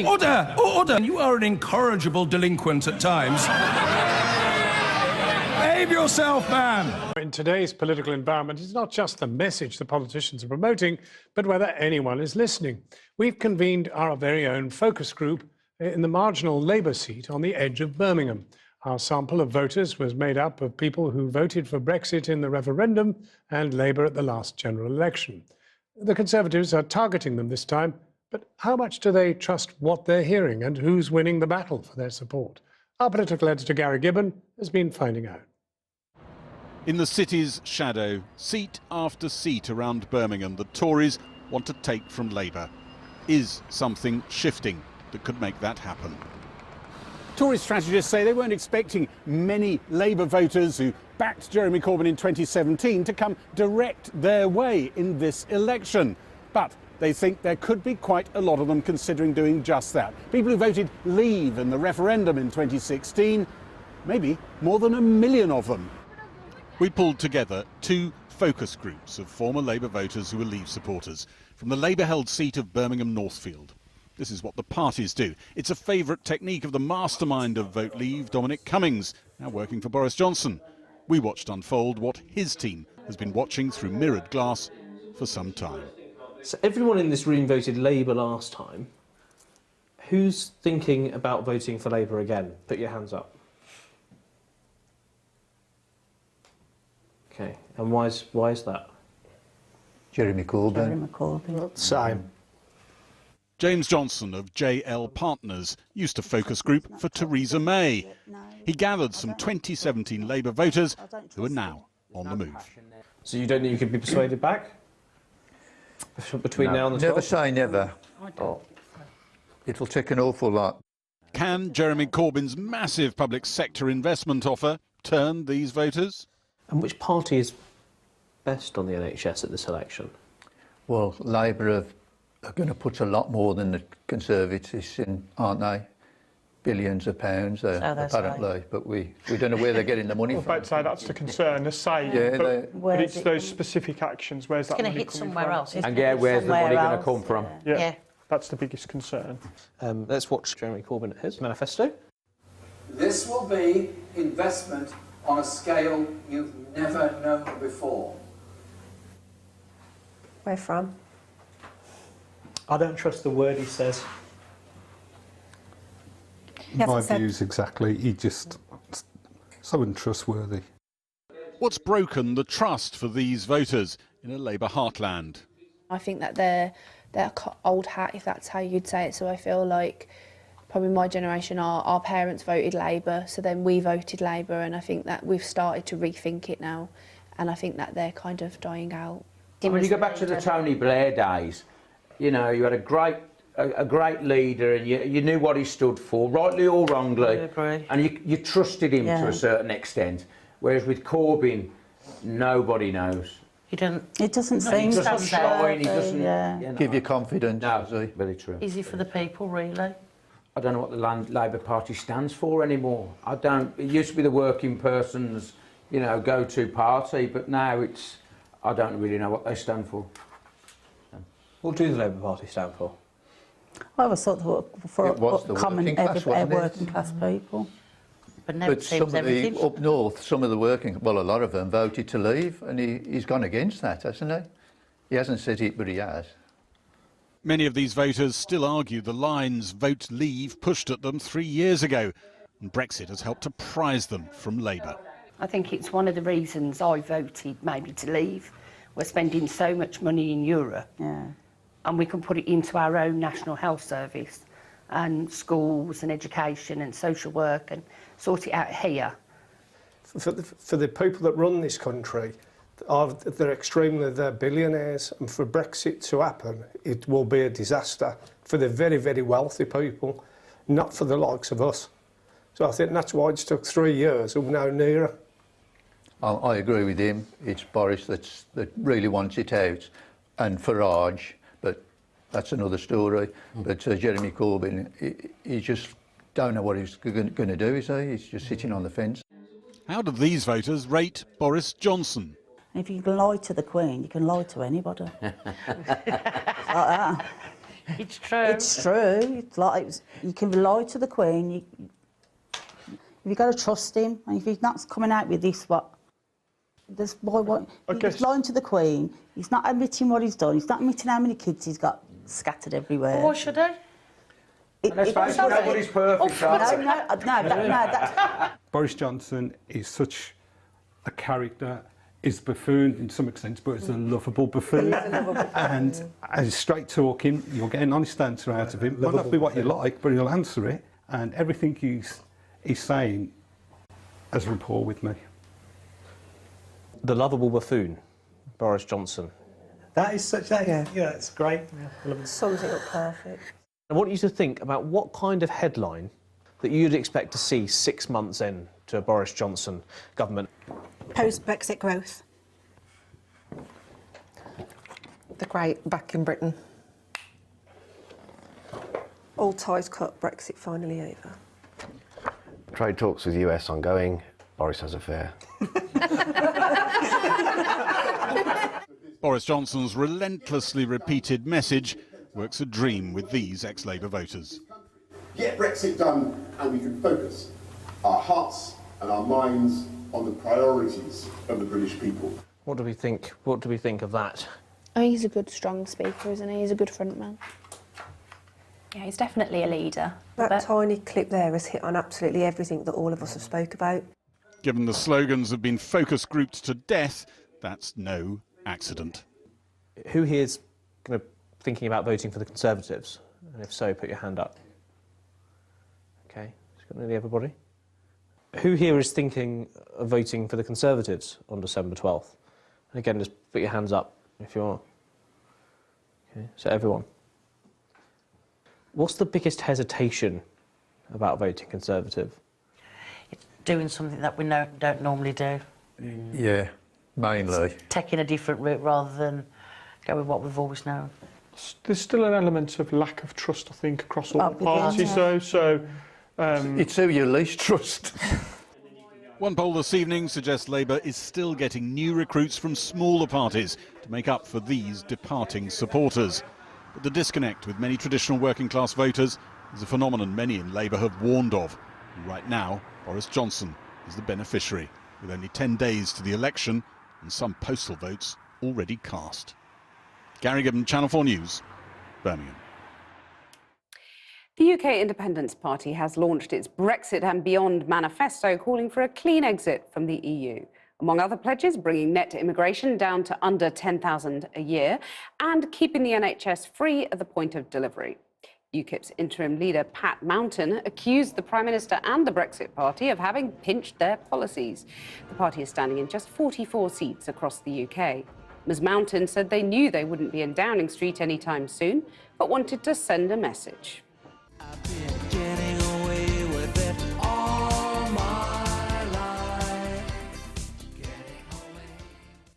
Order! Order! You are an incorrigible delinquent at times. Behave yourself, man! In today's political environment, it's not just the message the politicians are promoting, but whether anyone is listening. We've convened our very own focus group in the marginal Labour seat on the edge of Birmingham. Our sample of voters was made up of people who voted for Brexit in the referendum and Labour at the last general election. The Conservatives are targeting them this time, but how much do they trust what they're hearing and who's winning the battle for their support? Our political editor, Gary Gibbon, has been finding out. In the city's shadow, seat after seat around Birmingham, the Tories want to take from Labour. Is something shifting that could make that happen? Tory strategists say they weren't expecting many Labour voters who backed Jeremy Corbyn in 2017 to come direct their way in this election. But they think there could be quite a lot of them considering doing just that. People who voted Leave in the referendum in 2016, maybe more than 1 million of them. We pulled together two focus groups of former Labour voters who were Leave supporters from the Labour-held seat of Birmingham Northfield. This is what the parties do. It's a favourite technique of the mastermind of Vote Leave, Dominic Cummings, now working for Boris Johnson. We watched unfold what his team has been watching through mirrored glass for some time. So everyone in this room voted Labour last time. Who's thinking about voting for Labour again? Put your hands up. Okay, and why is that? Jeremy Corbyn. Jeremy Corbyn. Same. James Johnson of JL Partners used to focus group for Theresa May. He gathered some 2017 Labour voters who are now on the move. So you don't think you could be persuaded back? Between now and the 12th? Never say never. It'll take an awful lot. Can Jeremy Corbyn's massive public sector investment offer turn these voters? And which party is best on the NHS at this election? Well, Labour are going to put a lot more than the Conservatives in, aren't they? Billions of pounds, apparently. But we don't know where they're getting the money from. I'd say that's the concern, the say, Yeah, but it's those specific actions. Where's that money hit coming somewhere from? else. And yeah, where's the money going to come from? Yeah, that's the biggest concern. Let's watch Jeremy Corbyn at his manifesto. This will be investment on a scale you've never known before. Where from? I don't trust the word he says. My views exactly. He just so untrustworthy. What's broken the trust for these voters in a Labour heartland? I think that they're old hat, if that's how you'd say it. So I feel like probably my generation, our parents voted Labour, so then we voted Labour, and I think that we've started to rethink it now, and I think that they're kind of dying out. When you go back to the Tony Blair days, you know, you had a great leader, and you knew what he stood for, rightly or wrongly, and you trusted him to a certain extent. Whereas with Corbyn, nobody knows. It doesn't seem he doesn't shine, he doesn't give you confidence. No, very true. Easy for the people, really. I don't know what the Labour Party stands for anymore. I don't. It used to be the working person's, you know, go-to party, but now I don't really know what they stand for. What do the Labour Party stand for? I always thought they were for common, working class people. But some of the up north, some of the a lot of them voted to leave, and he's gone against that, hasn't he? He hasn't said it, but he has. Many of these voters still argue the lines Vote Leave pushed at them 3 years ago, and Brexit has helped to prise them from Labour. I think it's one of the reasons I voted maybe to leave. We're spending so much money in Europe, and we can put it into our own National Health Service and schools and education and social work and sort it out here. For the people that run this country, they're billionaires, and for Brexit to happen, it will be a disaster for the very, very wealthy people, not for the likes of us. So I think that's why it's took 3 years, and we're now nearer. I agree with him. It's Boris that really wants it out, and Farage, but that's another story. But Jeremy Corbyn, he just don't know what he's going to do, is he? He's just sitting on the fence. How do these voters rate Boris Johnson? If you can lie to the Queen, you can lie to anybody. Like that. It's true. It's true. It's like you can rely to the Queen. You've got to trust him, and if he's not coming out with this, he's lying to the Queen. He's not admitting what he's done. He's not admitting how many kids he's got scattered everywhere. Why should he? Let's face it, nobody's perfect. Boris Johnson is such a character. Is buffoon in some extent, but it's a lovable buffoon. And as straight talking, you'll get an honest answer out of him. Might not be what you like, but he'll answer it. And everything he's saying has rapport with me. The lovable buffoon, Boris Johnson. That is such a... Yeah, it's great. Sums it up perfect. I want you to think about what kind of headline that you'd expect to see 6 months in to a Boris Johnson government. Post-Brexit growth. The great back in Britain. All ties cut, Brexit finally over. Trade talks with US ongoing. Boris has a fare. Boris Johnson's relentlessly repeated message works a dream with these ex-Labour voters. Get Brexit done and we can focus our hearts and our minds on the priorities of the British people. What do we think? What do we think of that? Oh, he's a good, strong speaker, isn't he? He's a good front man. Yeah, he's definitely a leader. That tiny clip there has hit on absolutely everything that all of us have spoke about. Given the slogans have been focus grouped to death, that's no accident. Who here's kind of thinking about voting for the Conservatives? And if so, put your hand up. OK, it's got nearly everybody. Who here is thinking of voting for the Conservatives on December 12th? And again, just put your hands up if you are. OK, so everyone. What's the biggest hesitation about voting Conservative? It's doing something that we don't normally do. Yeah, mainly. It's taking a different route rather than go with what we've always known. There's still an element of lack of trust, I think, across all the parties, though. So it's who you least trust. One poll this evening suggests Labour is still getting new recruits from smaller parties to make up for these departing supporters. But the disconnect with many traditional working class voters is a phenomenon many in Labour have warned of. And right now, Boris Johnson is the beneficiary, with only 10 days to the election and some postal votes already cast. Gary Gibbon, Channel 4 News, Birmingham. The UK Independence Party has launched its Brexit and Beyond manifesto, calling for a clean exit from the EU. Among other pledges, bringing net immigration down to under 10,000 a year and keeping the NHS free at the point of delivery. UKIP's interim leader, Pat Mountain, accused the Prime Minister and the Brexit Party of having pinched their policies. The party is standing in just 44 seats across the UK. Ms Mountain said they knew they wouldn't be in Downing Street anytime soon, but wanted to send a message. Yeah.